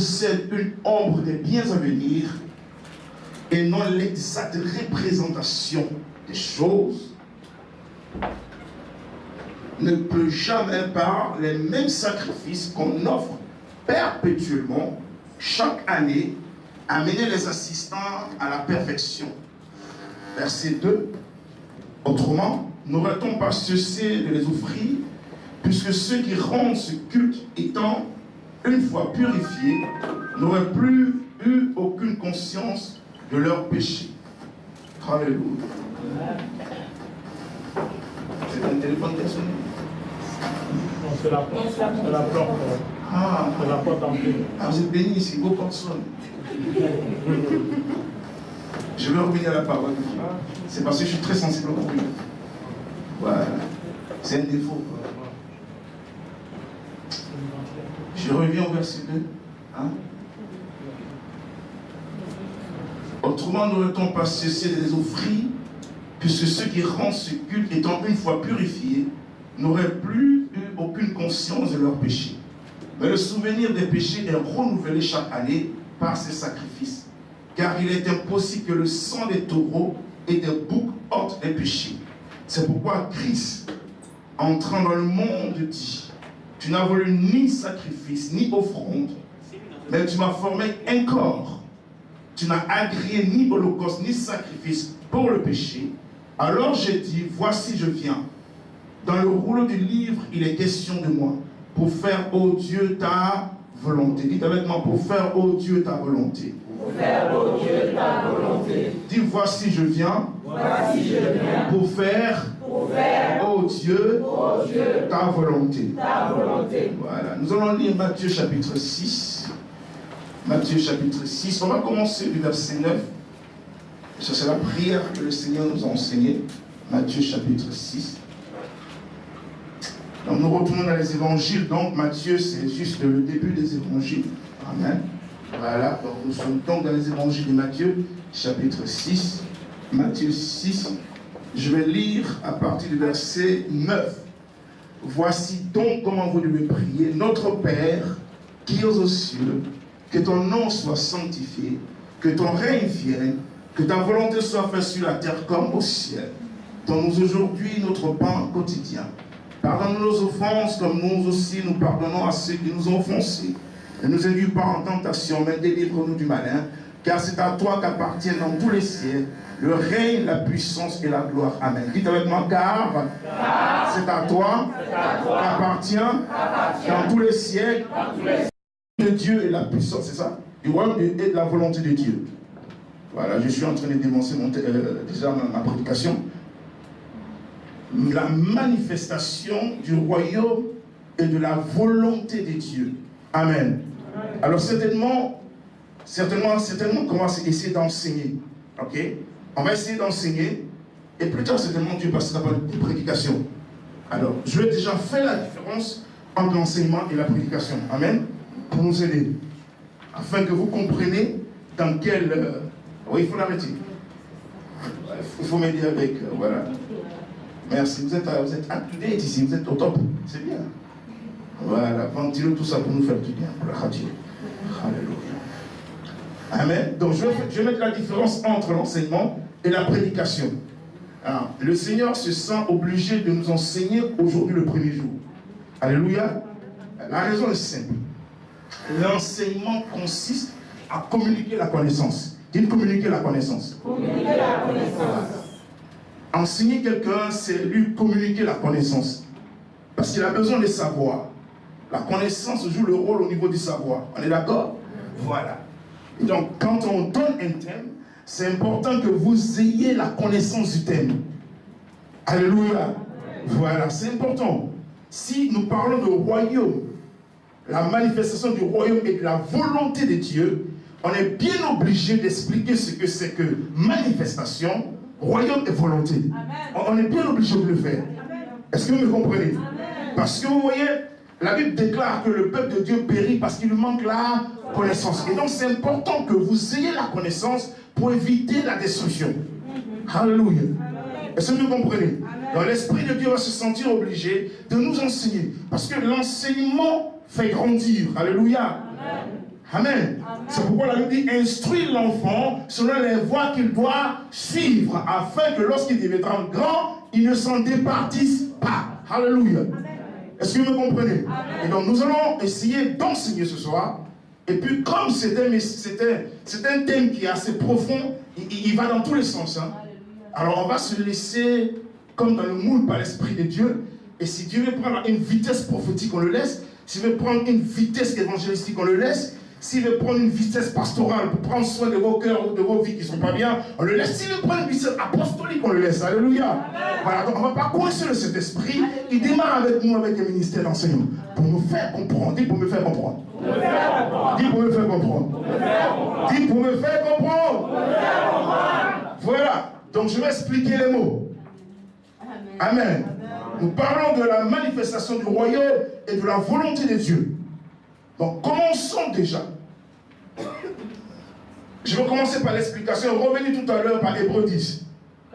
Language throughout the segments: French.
possède une ombre des biens à venir et non l'exacte représentation des choses, ne peut jamais par les mêmes sacrifices qu'on offre perpétuellement chaque année amener les assistants à la perfection. Verset 2. Autrement, n'aurait-on pas cessé de les offrir, puisque ceux qui rendent ce culte étant une fois purifiés n'auraient plus eu aucune conscience de leur péché. Alléluia. C'est un téléphone qui a sonné? Non, c'est la porte. Ah, c'est la porte en plus. Ah, vous êtes bénis ici, vos portes sonnent. Je vais revenir à la parole. C'est parce que je suis très sensible au bruit. Voilà. C'est un défaut. Je reviens au verset 2. Hein? Autrement, n'aurait-on pas cessé de les offrir, puisque ceux qui rendent ce culte étant une fois purifiés, n'auraient plus eu aucune conscience de leur péché. Mais le souvenir des péchés est renouvelé chaque année par ces sacrifices, car il est impossible que le sang des taureaux et des boucs ôte les péchés. C'est pourquoi Christ, entrant dans le monde, dit: tu n'as voulu ni sacrifice, ni offrande, mais tu m'as formé un corps. Tu n'as agréé ni holocauste, ni sacrifice pour le péché. Alors j'ai dit: voici, je viens. Dans le rouleau du livre, il est question de moi, pour faire, ô Dieu, ta volonté. Dites avec moi: pour faire, ô Dieu, ta volonté. Pour faire, ô Dieu, ta volonté. Dis: voici, je viens. Voici, je viens. Pour faire, ô Dieu, ta volonté. Ta volonté. Voilà. Nous allons lire Matthieu chapitre 6. Matthieu chapitre 6. On va commencer du verset 9. Ça, c'est la prière que le Seigneur nous a enseignée. Matthieu chapitre 6. Donc nous retournons dans les évangiles. Donc Matthieu, c'est juste le début des évangiles. Amen. Voilà. Donc nous sommes donc dans les évangiles de Matthieu, chapitre 6. Matthieu 6. Je vais lire à partir du verset 9. Voici donc comment vous devez prier. Notre Père, qui es aux cieux, que ton nom soit sanctifié, que ton règne vienne, que ta volonté soit faite sur la terre comme au ciel. Donne-nous aujourd'hui notre pain quotidien. Pardonne-nous nos offenses comme nous aussi nous pardonnons à ceux qui nous ont offensés. Ne nous induis pas en tentation, mais délivre-nous du malin, car c'est à toi qu'appartiennent dans tous les siècles le règne, la puissance et la gloire. Amen. Dites avec moi: car c'est à toi qu'appartient dans tous les siècles de Dieu et la puissance, c'est ça? Du royaume et de la volonté de Dieu. Voilà, je suis en train de dénoncer déjà ma prédication. La manifestation du royaume et de la volonté de Dieu. Amen. Alors certainement, qu'on va essayer d'enseigner. Ok? On va essayer d'enseigner. Et plus tard, certainement, Dieu passera par une prédication. Alors, je vais déjà faire la différence entre l'enseignement et la prédication. Amen. Pour nous aider. Afin que vous compreniez dans quel... Oui, il faut l'arrêter. Il faut m'aider avec... voilà. Merci. Vous êtes up-to-date ici. Vous êtes au top. C'est bien. Voilà. Ventilez tout ça pour nous faire du bien. Pour la radio. Alléluia. Amen. Donc, je vais mettre la différence entre l'enseignement et la prédication. Alors, le Seigneur se sent obligé de nous enseigner aujourd'hui le premier jour. Alléluia. La raison est simple. L'enseignement consiste à communiquer la connaissance. Dites communiquer la connaissance. Communiquer la connaissance. Enseigner quelqu'un, c'est lui communiquer la connaissance. Parce qu'il a besoin de savoir. La connaissance joue le rôle au niveau du savoir. On est d'accord? Voilà. Et donc, quand on donne un thème, c'est important que vous ayez la connaissance du thème. Alléluia. Voilà, c'est important. Si nous parlons de royaume, la manifestation du royaume et de la volonté de Dieu, on est bien obligé d'expliquer ce que c'est que manifestation, royaume et volonté. Amen. On est bien obligé de le faire. Est-ce que vous me comprenez? Amen. Parce que vous voyez, la Bible déclare que le peuple de Dieu périt parce qu'il lui manque la connaissance. Et donc c'est important que vous ayez la connaissance pour éviter la destruction. Alléluia. Est-ce que vous comprenez? Donc l'Esprit de Dieu va se sentir obligé de nous enseigner. Parce que l'enseignement fait grandir. Alléluia. Amen. C'est pourquoi la Bible dit instruire l'enfant selon les voies qu'il doit suivre, afin que lorsqu'il deviendra grand, il ne s'en départisse pas. Alléluia. Est-ce que vous me comprenez? Amen. Et donc nous allons essayer d'enseigner ce soir. Et puis comme c'est un thème qui est assez profond, il va dans tous les sens. Hein. Alors on va se laisser comme dans le moule par l'Esprit de Dieu. Et si Dieu veut prendre une vitesse prophétique, on le laisse. S'il veut prendre une vitesse évangélistique, on le laisse. S'il veut prendre une vitesse pastorale pour prendre soin de vos cœurs ou de vos vies qui ne sont pas bien, on le laisse. S'il veut prendre une vitesse apostolique, on le laisse. Alléluia. Amen. Voilà, donc on ne va pas coincer le Saint-Esprit. Il démarre avec nous avec le ministère d'enseignement. Pour nous faire comprendre. Dis pour me faire comprendre. Dis pour me faire comprendre. Dis pour me faire comprendre. Voilà. Donc je vais expliquer les mots. Amen. Nous parlons de la manifestation du royaume et de la volonté de Dieu. Donc, commençons déjà. Je vais commencer par l'explication. Revenez tout à l'heure par Hébreux 10.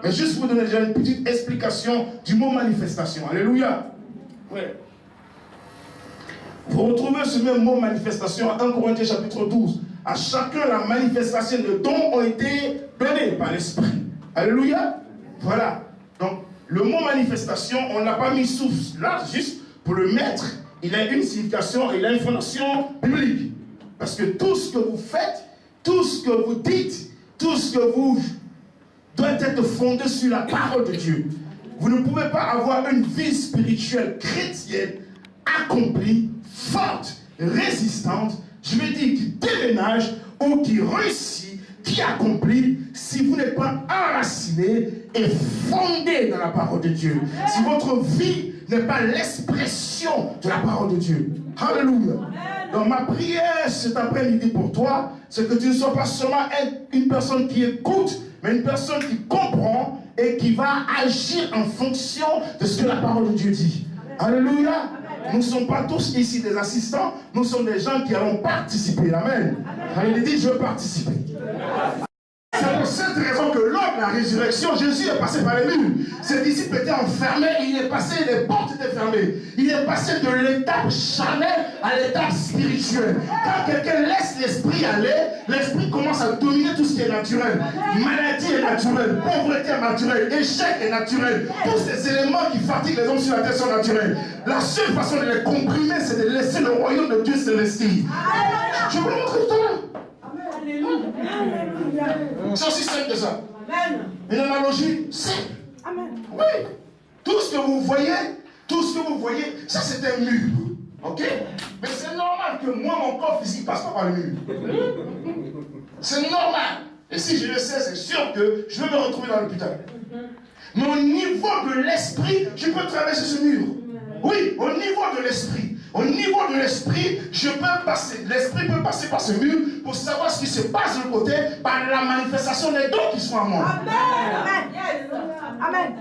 Mais juste pour vous donner déjà une petite explication du mot manifestation. Alléluia. Ouais. Vous retrouvez ce même mot manifestation en 1 Corinthiens chapitre 12. À chacun, la manifestation de dons ont été donnés par l'Esprit. Alléluia. Voilà. Donc, le mot manifestation, on ne l'a pas mis sous là, juste pour le mettre. Il a une signification, il a une fondation biblique. Parce que tout ce que vous faites, tout ce que vous dites, tout ce que vous doit être fondé sur la parole de Dieu. Vous ne pouvez pas avoir une vie spirituelle chrétienne accomplie, forte, résistante, je veux dire qui déménage ou qui réussit, qui accomplit, si vous n'êtes pas enraciné et fondé dans la parole de Dieu. Si votre vie n'est pas l'expression de la parole de Dieu. Alléluia. Donc ma prière cet après-midi pour toi, c'est que tu ne sois pas seulement une personne qui écoute, mais une personne qui comprend et qui va agir en fonction de ce que la parole de Dieu dit. Alléluia. Nous ne sommes pas tous ici des assistants, nous sommes des gens qui allons participer. Amen. Il dit, je veux participer. C'est pour cette raison que lors de la résurrection, Jésus est passé par les murs. Ses disciples étaient enfermés, il est passé, les portes étaient fermées. Il est passé de l'étape charnelle à l'étape spirituelle. Quand quelqu'un laisse l'esprit aller, l'esprit commence à dominer tout ce qui est naturel. Maladie est naturelle, pauvreté est naturelle, échec est naturel. Tous ces éléments qui fatiguent les hommes sur la terre sont naturels. La seule façon de les comprimer, c'est de laisser le royaume de Dieu s'investir. Je vous le montre tout à l'heure. C'est aussi simple que ça. Amen. Une analogie simple. Amen. Oui. Tout ce que vous voyez, ça c'est un mur. Ok? Mais c'est normal que moi, mon corps physique passe pas par le mur. C'est normal. Et si je le sais, c'est sûr que je vais me retrouver dans l'hôpital. Mais au niveau de l'esprit, je peux traverser ce mur. Oui, au niveau de l'esprit. Au niveau de l'esprit, l'esprit peut passer par ce mur pour savoir ce qui se passe de l'autre côté par la manifestation des dons qui sont en moi. Amen. Amen.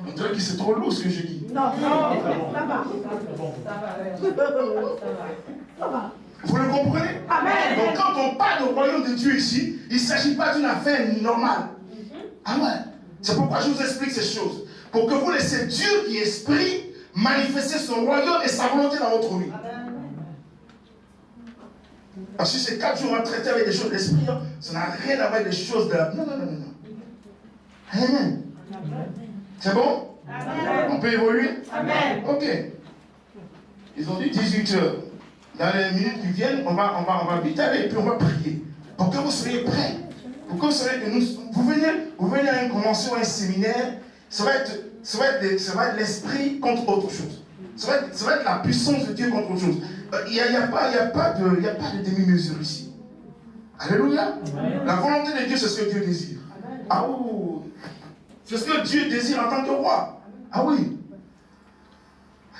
On dirait que c'est trop lourd ce que je dis. Non, ça va. Ça va. Vous le comprenez? Amen. Donc quand on parle du royaume de Dieu ici, il ne s'agit pas d'une affaire normale. Amen. C'est pourquoi je vous explique ces choses. Pour que vous laissiez Dieu qui est esprit manifester son royaume et sa volonté dans votre vie. Parce que ces 4 jours, on va traiter avec des choses de l'esprit. Ça n'a rien à voir avec des choses de la... Non. Amen. C'est bon? Amen. On peut évoluer? Amen. Ok. Ils ont dit 18 heures. Dans les minutes qui viennent, on va vite aller et puis on va prier. Pour que vous soyez prêts. Pour que vous soyez que nous... Vous venez à un commencement ou à un séminaire, ça va être l'esprit contre autre chose. Ça va être la puissance de Dieu contre autre chose. Il n'y a pas de demi-mesure ici. Alléluia. La volonté de Dieu, c'est ce que Dieu désire. Ah oui. C'est ce que Dieu désire en tant que roi. Ah oui.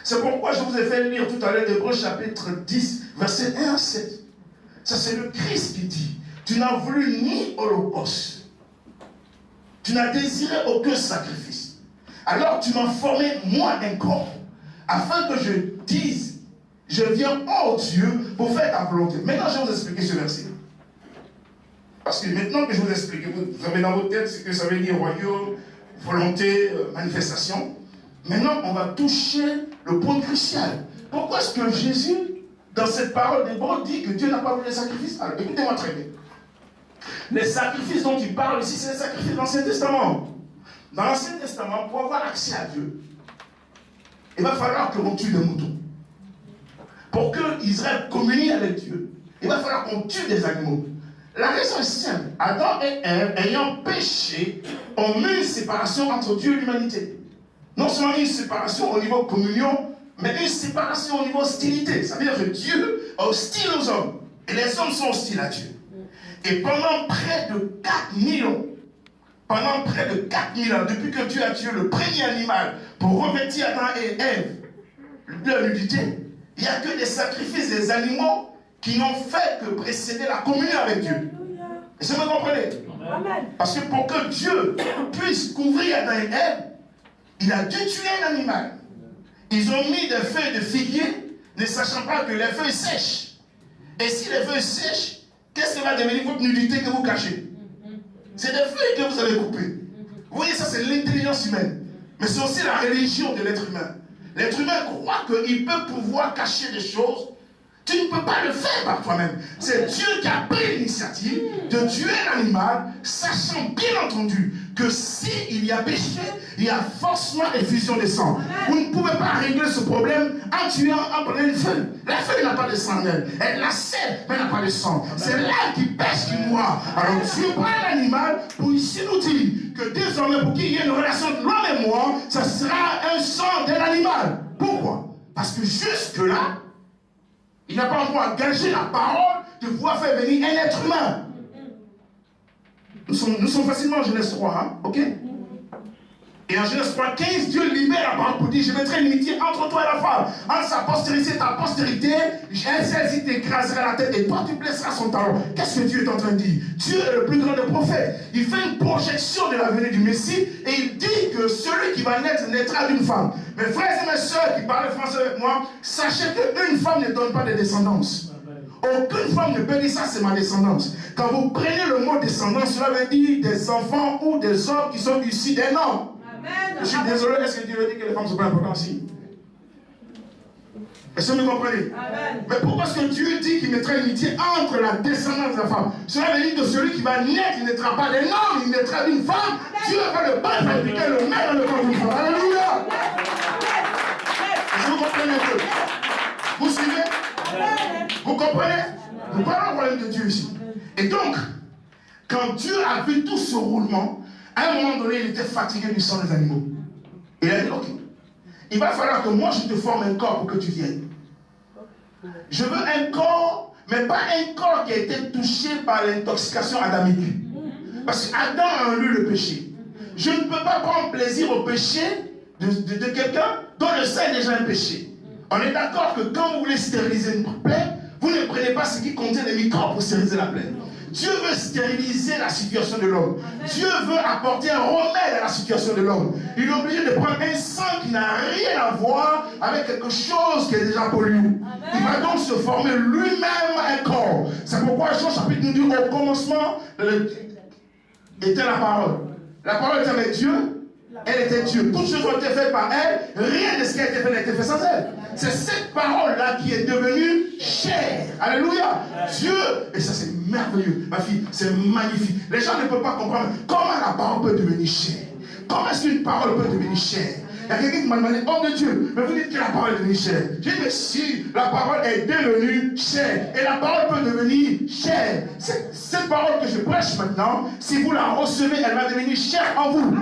C'est pourquoi je vous ai fait lire tout à l'heure Hébreux chapitre 10, verset 1 à 7. Ça, c'est le Christ qui dit, tu n'as voulu ni holocauste. Tu n'as désiré aucun sacrifice. Alors tu m'as formé, moi, un corps, afin que je dise, je viens, oh Dieu, pour faire ta volonté. Maintenant, je vais vous expliquer ce verset. Parce que maintenant que je vous explique, vous avez dans votre tête ce que ça veut dire royaume, volonté, manifestation. Maintenant, on va toucher le point crucial. Pourquoi est-ce que Jésus dans cette parole d'Hébreux, dit que Dieu n'a pas voulu les sacrifices. Alors, écoutez-moi très bien. Les sacrifices dont il parle ici, c'est les sacrifices de l'Ancien Testament. Dans l'Ancien Testament, pour avoir accès à Dieu, il va falloir que l'on tue des moutons. Pour que Israël communie avec Dieu, il va falloir qu'on tue des animaux. La raison est simple. Adam et Ève, ayant péché, ont mis une séparation entre Dieu et l'humanité. Non seulement une séparation au niveau communion, mais une séparation au niveau hostilité. Ça veut dire que Dieu est hostile aux hommes. Et les hommes sont hostiles à Dieu. Et pendant près de 4000 ans, depuis que Dieu a tué le premier animal pour revêtir Adam et Ève de la nudité, il n'y a que des sacrifices des animaux qui n'ont fait que précéder la communion avec Dieu. Est-ce que vous comprenez? Amen. Parce que pour que Dieu puisse couvrir Adam et Ève, il a dû tuer un animal. Ils ont mis des feuilles de figuier, ne sachant pas que les feuilles sèchent. Et si les feuilles sèchent, qu'est-ce que va devenir votre nudité que vous cachez? C'est des feuilles que vous avez coupées. Vous voyez, ça c'est l'intelligence humaine. Mais c'est aussi la religion de l'être humain. L'être humain croit qu'il peut pouvoir cacher des choses. Tu ne peux pas le faire par toi-même. C'est Dieu qui a pris l'initiative de tuer l'animal, sachant bien entendu que s'il y a péché, il y a forcément effusion de sang. Vous ne pouvez pas régler ce problème en tuant, en prenant une feuille. La feuille n'a pas de sang en elle. Elle la sait, mais elle n'a pas de sang. C'est l'âme qui pêche qui mourra. Alors Dieu prend l'animal pour ici nous dire que désormais, pour qu'il y ait une relation de l'homme et moi, ça sera un sang d'un animal. Pourquoi? Parce que jusque-là, il n'a pas encore engagé la parole de pouvoir faire venir un être humain. Nous sommes facilement en Genèse 3, hein? Ok? Et en Genèse 3, 15, Dieu libère la parole pour dire: je mettrai une amitié entre toi et la femme, entre sa postérité et ta postérité, celle-ci t'écrasera la tête et toi tu blesseras son talon. Qu'est-ce que Dieu est en train de dire? Dieu est le plus grand des prophètes. Il fait une projection de la venue du Messie et il dit que celui qui va naître naîtra d'une femme. Mes frères et mes soeurs qui parlent français avec moi, sachez qu'une femme ne donne pas de descendance. Aucune femme ne peut dire ça, c'est ma descendance. Quand vous prenez le mot descendance, cela veut dire des enfants ou des hommes qui sont issus d'un homme. Amen. Je suis désolé, est-ce que Dieu veut dire que les femmes ne sont pas importantes ici? Est-ce que vous comprenez? Amen. Mais pourquoi est-ce que Dieu dit qu'il mettra une amitié entre la descendance de la femme? Cela veut dire que celui qui va naître, il ne naîtra pas d'un homme, il naîtra d'une femme. Amen. Dieu va le battre, fabriquer le mettre dans le corps d'une femme. Alléluia! Est-ce que vous comprenez un peu? Vous suivez? Amen. Vous comprenez? Nous parlons du royaume de Dieu ici. Et donc, quand Dieu a vu tout ce roulement, à un moment donné, il était fatigué du sang des animaux. Il a dit: ok, il va falloir que moi je te forme un corps pour que tu viennes. Je veux un corps, mais pas un corps qui a été touché par l'intoxication adamique. Parce qu'Adam a enlevé le péché. Je ne peux pas prendre plaisir au péché de quelqu'un dont le sang est déjà un péché. On est d'accord que quand vous voulez stériliser une plaie, vous ne prenez pas ce qui contient des microbes pour stériliser la plaie. Dieu veut stériliser la situation de l'homme. Dieu veut apporter un remède à la situation de l'homme. Il est obligé de prendre un sang qui n'a rien à voir avec quelque chose qui est déjà pollué. Il va donc se former lui-même un corps. C'est pourquoi Jean chapitre nous dit: au commencement était la parole. La parole était avec Dieu. Elle était Dieu. Toutes choses ont été faites par elle. Rien de ce qui a été fait n'a été fait sans elle. C'est cette parole-là qui est devenue chair. Alléluia. Dieu, et ça c'est merveilleux. Ma fille, c'est magnifique. Les gens ne peuvent pas comprendre comment la parole peut devenir chair. Comment est-ce qu'une parole peut devenir chair? Il y a quelqu'un qui m'a demandé: homme de Dieu, mais vous dites que la parole est devenue chair. J'ai dit: mais si la parole est devenue chair, et la parole peut devenir chair, cette parole que je prêche maintenant, si vous la recevez, elle va devenir chair en vous.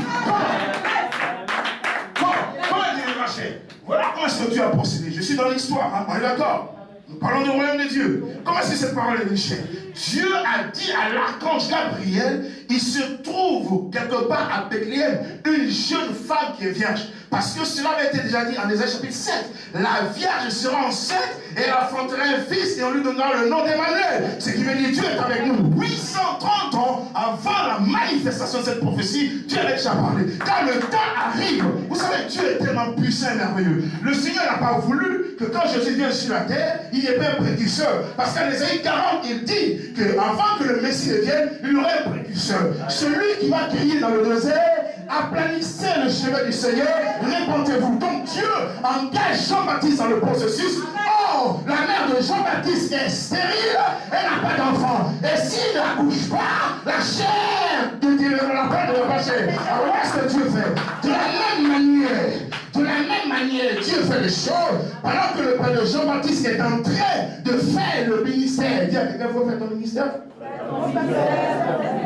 Comment elle deviendra chair? Voilà comment est-ce que Dieu a procédé. Je suis dans l'histoire, hein? On est d'accord? Nous parlons du royaume de Dieu. Comment est-ce que cette parole est devenue chair? Dieu a dit à l'archange Gabriel: il se trouve quelque part à Bethléem une jeune femme qui est vierge. Parce que cela avait été déjà dit en Ésaïe chapitre 7. La vierge sera enceinte et elle enfantera un fils et on lui donnera le nom d'Emmanuel. Ce qui veut dire Dieu est avec nous. 830 ans avant la manifestation de cette prophétie, Dieu avait déjà parlé. Quand le temps arrive, vous savez, Dieu est tellement puissant et merveilleux. Le Seigneur n'a pas voulu que quand Jésus vienne sur la terre, il n'y ait pas un précurseur. Parce qu'en Ésaïe 40, il dit qu'avant que le Messie vienne, il y aurait un précurseur. Celui qui va crier dans le désert: aplanissez le chemin du Seigneur, répandez-vous. Donc Dieu engage Jean-Baptiste dans le processus. Oh, oh, la mère de Jean-Baptiste est stérile, elle n'a pas d'enfant. Et s'il n'accouche pas, la chair de Dieu, la paix de la chair. Alors voilà ce que Dieu fait. De la même manière, Dieu fait les choses pendant que le père de Jean-Baptiste est en train de faire le ministère. Dis à quelqu'un, il faut faire ton ministère.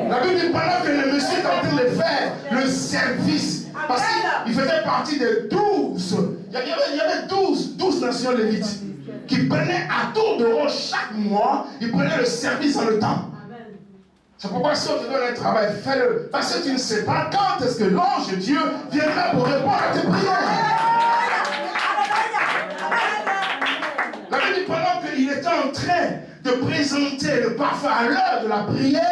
La Bible dit pendant que le monsieur est en train de faire le service, parce qu'il faisait partie des 12. Il y avait 12 nations lévites qui prenaient à tour de rôle chaque mois, ils prenaient le service en le temps. C'est pourquoi si on te donne un travail, fais-le. Parce que tu ne sais pas quand est-ce que l'ange de Dieu viendra pour répondre à tes prières. La Bible dit pendant qu'il était en train de présenter le parfum à l'heure de la prière,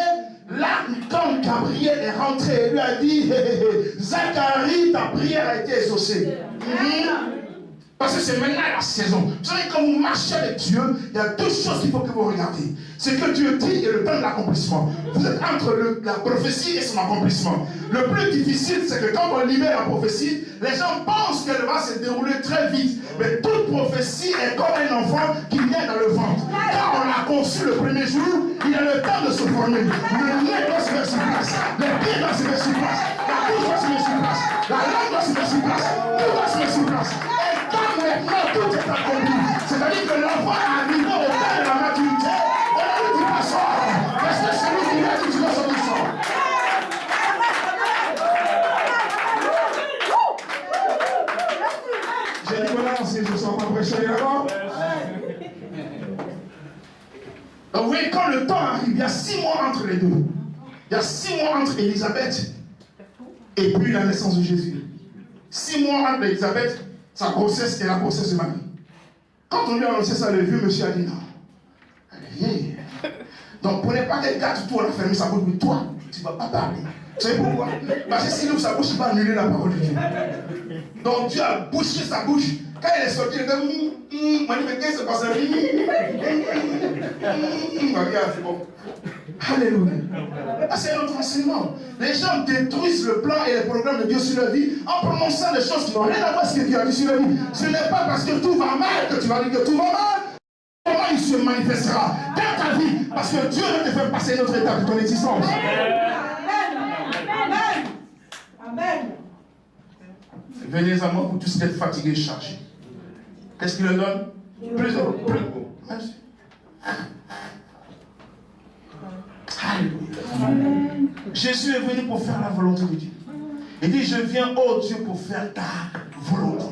là, quand Gabriel est rentré, il lui a dit, Zacharie, ta prière a été exaucée. Parce que c'est maintenant la saison. Vous savez, quand vous marchez avec Dieu, il y a deux choses qu'il faut que vous regardiez. C'est que Dieu dit et le temps de l'accomplissement. Vous êtes entre la prophétie et son accomplissement. Le plus difficile, c'est que quand on libère la prophétie, les gens pensent qu'elle va se dérouler très vite. Mais toute prophétie est comme un enfant qui naît dans le ventre. Quand on l'a conçu le premier jour, il a le temps de se former. Le nez doit se mettre sur place. Les pieds doivent se mettre sur place. La bouche doit se mettre sur place. La langue doit se mettre sur place. Tout doit se mettre sur place. Et quand maintenant tout est accompli, c'est-à-dire que l'enfant est arrivé au temps de la maturité, on ne lui dit pas sort. Parce que c'est lui qui l'a dit, tu dois sortir sort. J'ai dit voilà, si je ne sors pas prêcher là-bas. Donc vous voyez, quand le temps arrive, il y a 6 mois entre les deux. Il y a 6 mois entre Élisabeth et puis la naissance de Jésus. 6 mois entre Élisabeth, sa grossesse et la grossesse de Marie. Quand on lui a annoncé ça, le vieux monsieur a dit non. Elle est vieille. Donc prenez pas quelqu'un du tout, on a fermé sa bouche, mais toi, tu ne vas pas parler. Vous savez pourquoi? Parce que s'il ouvre sa bouche, il va annuler la parole de Dieu. Donc Dieu a bouché sa bouche. Quand il est sorti, il a dit, mais qu'est-ce qui se passe? Regarde, c'est bon. Alléluia. Ah, c'est notre enseignement. Les gens détruisent le plan et les programmes de Dieu sur leur vie en prononçant des choses qui n'ont rien à voir avec ce que Dieu a dit sur leur vie. Ce n'est pas parce que tout va mal que tu vas dire que tout va mal. Comment il se manifestera dans ta vie? Parce que Dieu ne te fait passer une autre étape de ton existence. Amen. Amen. Venez à moi pour tous être fatigués et chargés. Qu'est-ce qu'il leur donne? Plus de merci. Alléluia. Jésus est venu pour faire la volonté de Dieu. Il dit, je viens, oh Dieu, pour faire ta volonté.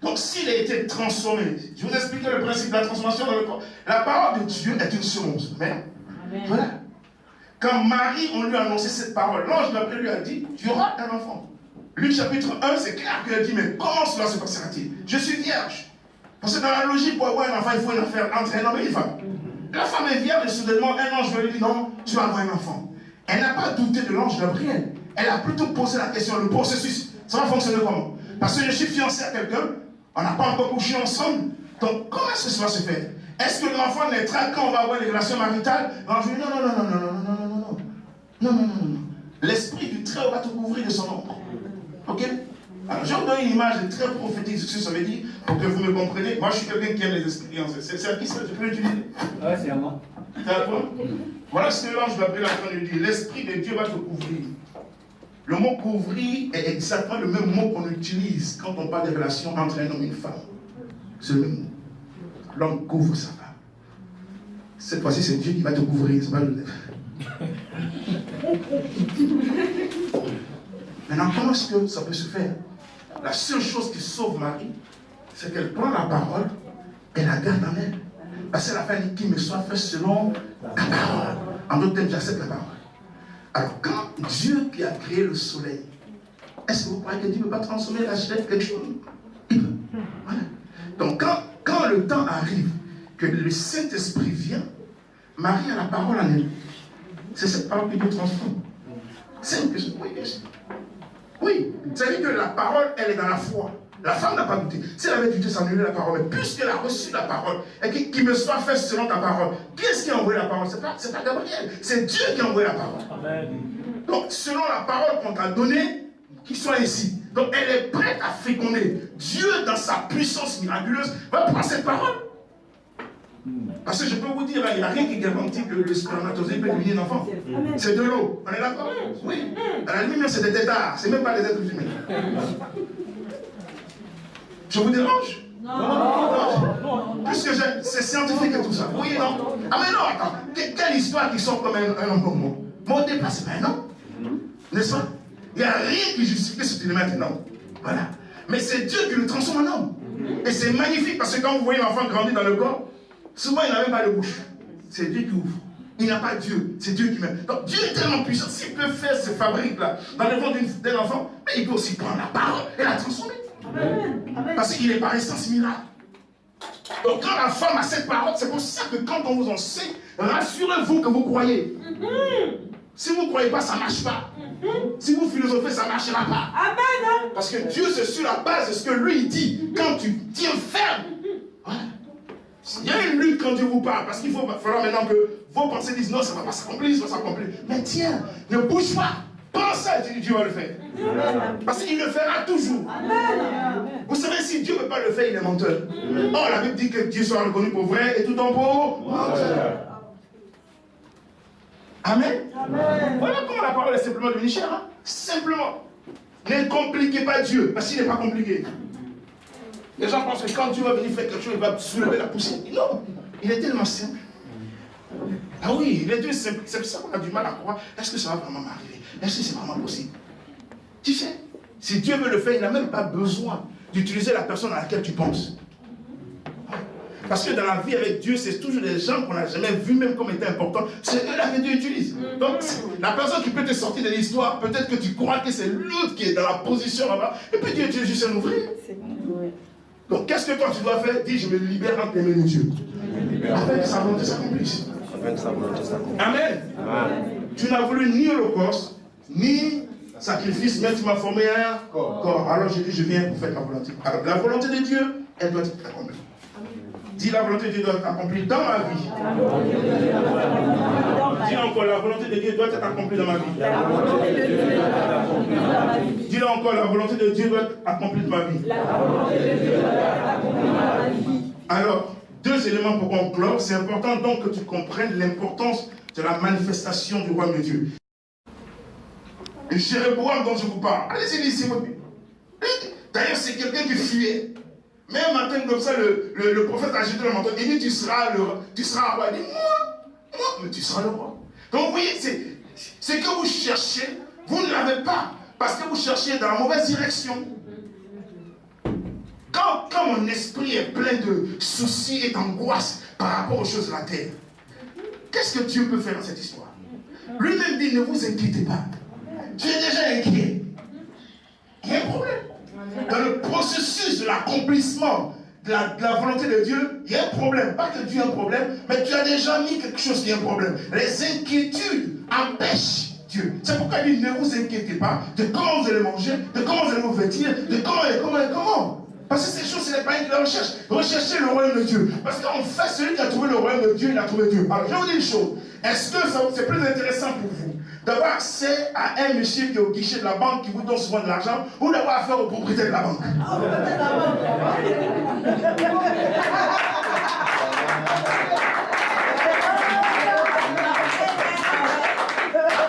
Donc s'il a été transformé, je vous explique le principe de la transformation dans le corps. La parole de Dieu est une semence. Amen. Voilà. Quand Marie, on lui a annoncé cette parole, l'ange d'après lui a dit, tu auras un enfant. Luc chapitre 1, c'est clair qu'il a dit, mais comment cela se passera-t-il? Je suis vierge. Parce que dans la logique, pour avoir un enfant, il faut une affaire entre un homme et une femme. La femme est vierge et soudainement, un ange lui dit, non, tu vas avoir un enfant. Elle n'a pas douté de l'ange Gabriel. Elle a plutôt posé la question, le processus, ça va fonctionner comment? Parce que je suis fiancé à quelqu'un, on n'a pas encore couché ensemble, donc comment est-ce que cela se fait? Est-ce que l'enfant naîtra quand on va avoir des relations maritales? L'ange dit, non. L'esprit du Très-Haut va te couvrir de son ombre. Ok? Alors, je vous donne une image très prophétique de ce que ça veut dire, pour que vous me compreniez. Moi, je suis quelqu'un qui aime les expériences. C'est à qui ça? Tu peux l'utiliser? Ouais, c'est à moi. C'est à toi? Voilà ce que l'ange Gabriel a train de dire. L'esprit de Dieu va te couvrir. Le mot couvrir est exactement le même mot qu'on utilise quand on parle des relations entre un homme et une femme. C'est le même mot. L'homme couvre sa femme. Cette fois-ci, c'est Dieu qui va te couvrir. C'est pas le Maintenant, comment est-ce que ça peut se faire? La seule chose qui sauve Marie, c'est qu'elle prend la parole et la garde en elle. Parce qu'elle a fait qu'il me soit fait selon la parole. En d'autres termes, j'accepte la parole. Alors, quand Dieu qui a créé le soleil, est-ce que vous croyez que Dieu ne peut pas transformer la chair quelque chose? Il peut. Voilà. Donc, quand le temps arrive, que le Saint-Esprit vient, Marie a la parole en elle. C'est cette parole qui Dieu transforme. C'est une question. Oui, bien sûr. Oui, c'est-à-dire que la parole, elle est dans la foi. La femme n'a pas douté. Si elle avait douté, ça annulait la parole. Mais puisqu'elle a reçu la parole, et qu'il me soit fait selon ta parole, qui est-ce qui a envoyé la parole? C'est pas Gabriel, c'est Dieu qui a envoyé la parole. Amen. Donc, selon la parole qu'on t'a donnée, qu'il soit ici. Donc, elle est prête à féconder. Dieu, dans sa puissance miraculeuse, va prendre cette parole Parce que je peux vous dire, il n'y a rien qui garantit que le spermatozoïde peut devenir un enfant. C'est de l'eau. On est d'accord? Oui. À la limite, c'est des tétards. C'est même pas des êtres humains. Je vous dérange? Non. Puisque c'est scientifique et tout ça. Oui, non. Ah, mais non, attends. Quelle histoire qui sort comme un homme comme moi? Moi, au départ, c'est pas un homme. N'est-ce pas? Il n'y a rien qui justifie ce qu'il est maintenant. Voilà. Mais c'est Dieu qui le transforme en homme. Et c'est magnifique parce que quand vous voyez l'enfant grandir dans le corps, souvent il n'a même pas de bouche. C'est Dieu qui ouvre. Il n'a pas Dieu. C'est Dieu qui met. Donc Dieu est tellement puissant. S'il peut faire ces fabriques-là dans le ventre d'un enfant, mais il peut aussi prendre la parole et la transformer. Amen. Parce qu'il est par essence miracle. Donc quand la femme a cette parole, c'est pour ça que quand on vous enseigne, rassurez-vous que vous croyez. Si vous ne croyez pas, ça ne marche pas. Si vous philosophez, ça ne marchera pas. Amen. Parce que Dieu, c'est sur la base de ce que lui dit. Quand tu tiens ferme. Voilà. Il y a une lutte quand Dieu vous parle. Parce qu'il va falloir maintenant que vos pensées disent non, ça ne va pas s'accomplir, ça va s'accomplir. Mais tiens, ne bouge pas. Pense à Dieu, Dieu va le faire. Parce qu'il le fera toujours. Amen. Vous savez, si Dieu ne veut pas le faire, il est menteur. Oh, la Bible dit que Dieu soit reconnu pour vrai et tout en pour menteur. Amen. Amen. Voilà comment la parole est simplement devenue chère. Hein? Simplement. Ne compliquez pas Dieu, parce qu'il n'est pas compliqué. Les gens pensent que quand Dieu va venir faire quelque chose, il va soulever la poussière. Non, il est tellement simple. Ah oui, il est tellement simple. C'est pour ça qu'on a du mal à croire. Est-ce que ça va vraiment m'arriver? Est-ce que c'est vraiment possible? Tu sais, si Dieu veut le faire, il n'a même pas besoin d'utiliser la personne à laquelle tu penses. Parce que dans la vie avec Dieu, c'est toujours des gens qu'on n'a jamais vus même comme étant importants. C'est eux-là que Dieu utilise. Donc, la personne qui peut te sortir de l'histoire, peut-être que tu crois que c'est l'autre qui est dans la position là-bas. Et puis Dieu utilise juste un ouvrier. Donc, qu'est-ce que toi tu dois faire? Dis, je me libère entre les mains de Dieu. Afin que sa volonté s'accomplisse. Amen. Tu n'as voulu ni holocauste, ni sacrifice, mais tu m'as formé un corps. Alors je dis, je viens pour faire ta volonté. Alors, la volonté de Dieu, elle doit être accomplie. Dis, la volonté de Dieu doit être accomplie dans ma vie. Dis encore, la volonté de Dieu doit être accomplie dans ma vie. Dis encore, la volonté de Dieu doit être accomplie dans ma vie. Alors, deux éléments pour conclure. C'est important donc que tu comprennes l'importance de la manifestation du royaume de Dieu. Et Jéroboam dont je vous parle, allez-y, lisez-moi. D'ailleurs, c'est quelqu'un qui fuyait. Mais un matin comme ça, le prophète a jeté le manteau. Il dit, tu seras roi. Il dit, moi, mais tu seras le roi. Donc vous voyez, c'est que vous cherchez, vous ne l'avez pas. Parce que vous cherchez dans la mauvaise direction. Quand mon esprit est plein de soucis et d'angoisse par rapport aux choses de la terre, qu'est-ce que Dieu peut faire dans cette histoire? Lui-même dit, ne vous inquiétez pas. Tu es déjà inquiet. Il y a un problème. Dans le processus de l'accomplissement de la volonté de Dieu, il y a un problème. Pas que Dieu a un problème, mais tu as déjà mis quelque chose qui est un problème. Les inquiétudes empêchent Dieu. C'est pourquoi il dit, ne vous inquiétez pas de comment vous allez manger, de comment vous allez vous vêtir, de comment. Parce que ces choses, ce n'est pas une de la recherche. Recherchez le royaume de Dieu. Parce qu'en fait, celui qui a trouvé le royaume de Dieu, il a trouvé Dieu. Alors, je vais vous dire une chose. Est-ce que c'est plus intéressant pour vous d'avoir accès à un monsieur qui est au guichet de la banque qui vous donne souvent de l'argent ou d'avoir affaire au propriétaire de la banque?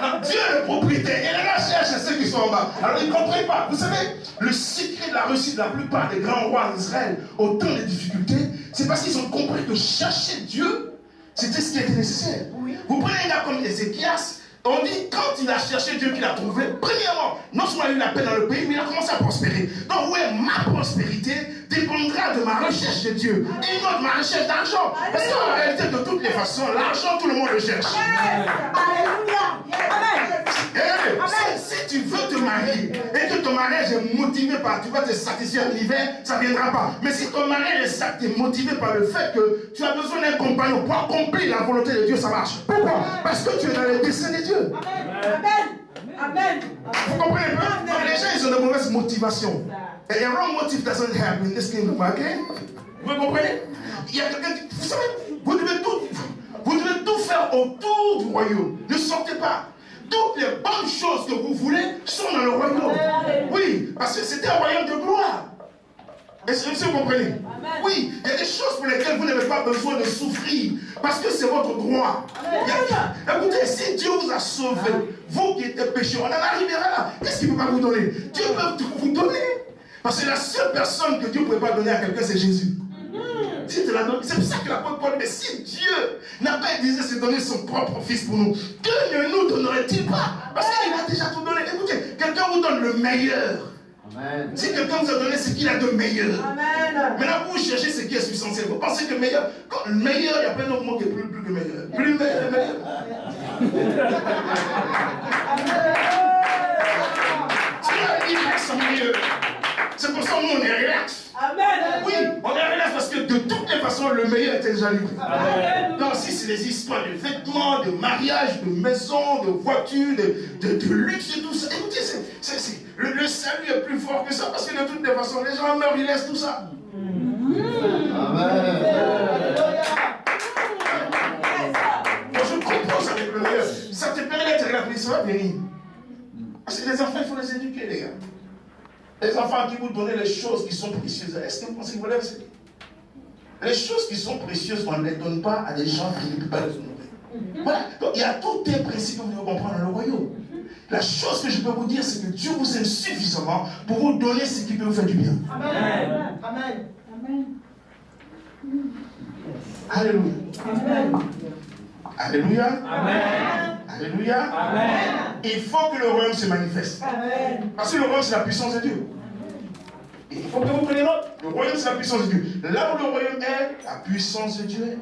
Non, Dieu est le propriétaire. Il est là cherche ceux qui sont en bas. Alors, ils ne comprennent pas. Vous savez, le secret de la réussite de la plupart des grands rois d'Israël au temps des difficultés, c'est parce qu'ils ont compris que chercher Dieu, c'était ce qui était nécessaire. Vous prenez un gars comme Ézéchias. On dit, quand il a cherché Dieu qu'il a trouvé, premièrement, non seulement il a eu la paix dans le pays, mais il a commencé à prospérer. Donc, ouais, ma prospérité dépendra de ma recherche de Dieu. Et non de ma recherche d'argent. Parce qu'en réalité, de toutes les façons, l'argent, tout le monde le cherche. Si tu veux te marier et que ton mariage est motivé par, tu vas te satisfaire l'hiver, ça ne viendra pas. Mais si ton mariage est motivé par le fait que tu as besoin d'un compagnon pour accomplir la volonté de Dieu, ça marche. Pourquoi? Parce que tu es dans les desseins de Dieu. Amen. Vous comprenez un peu? Donc les gens, ils ont de mauvaises motivations. Et a wrong motive doesn't happen in this kingdom, ok? Vous comprenez? Il y a quelqu'un qui... Vous savez, vous devez tout faire autour du royaume. Ne sortez pas. Toutes les bonnes choses que vous voulez sont dans le royaume. Oui, parce que c'était un royaume de gloire. Est-ce que vous comprenez? Amen. Oui, il y a des choses pour lesquelles vous n'avez pas besoin de souffrir, parce que c'est votre droit. Écoutez, si Dieu vous a sauvé, vous qui êtes pécheurs, on en arrivera là. Qu'est-ce qu'il ne peut pas vous donner? Dieu peut vous donner. Parce que la seule personne que Dieu ne pouvait pas donner à quelqu'un, c'est Jésus. Si te la donne, c'est pour ça que l'apôtre Paul, mais si Dieu n'a pas désiré se donner son propre fils pour nous, que ne nous donnerait-il pas? Parce qu'il a déjà tout donné. Écoutez, quelqu'un vous donne le meilleur. Amen. Si quelqu'un vous a donné ce qu'il a de meilleur. Amen. Maintenant, vous cherchez ce qui est substantiel. Vous pensez que meilleur, quand le meilleur, il y a plein d'autres mots qui est plus que meilleur. Plus meilleur, meilleur. Dieu, il reste meilleur. C'est pour ça que nous, on est relax. Amen. Oui, on est relax parce que de toutes les façons, le meilleur était déjà livré. Amen. Donc, si c'est des histoires de vêtements, de mariage, de maisons, de voitures, de luxe et tout ça, écoutez, le salut est plus fort que ça parce que de toutes les façons, les gens meurent, ils laissent tout ça. Amen. Moi, je compose avec le meilleur. Ça te permet d'être relax, ça va venir. Parce que les enfants, il faut les éduquer, les gars. Les enfants qui vous donnent les choses qui sont précieuses, est-ce que vous pensez que vous les recevez? Les choses qui sont précieuses, on ne les donne pas à des gens qui ne peuvent pas les honorer. Voilà. Donc il y a tout un principe que vous devez comprendre dans le royaume. La chose que je peux vous dire, c'est que Dieu vous aime suffisamment pour vous donner ce qui peut vous faire du bien. Amen. Amen. Amen. Alléluia. Amen. Alléluia. Amen. Alléluia. Amen. Il faut que le royaume se manifeste. Amen. Parce que le royaume, c'est la puissance de Dieu. Il faut que vous preniez note. Le royaume, c'est la puissance de Dieu. Là où le royaume est, la puissance de Dieu est.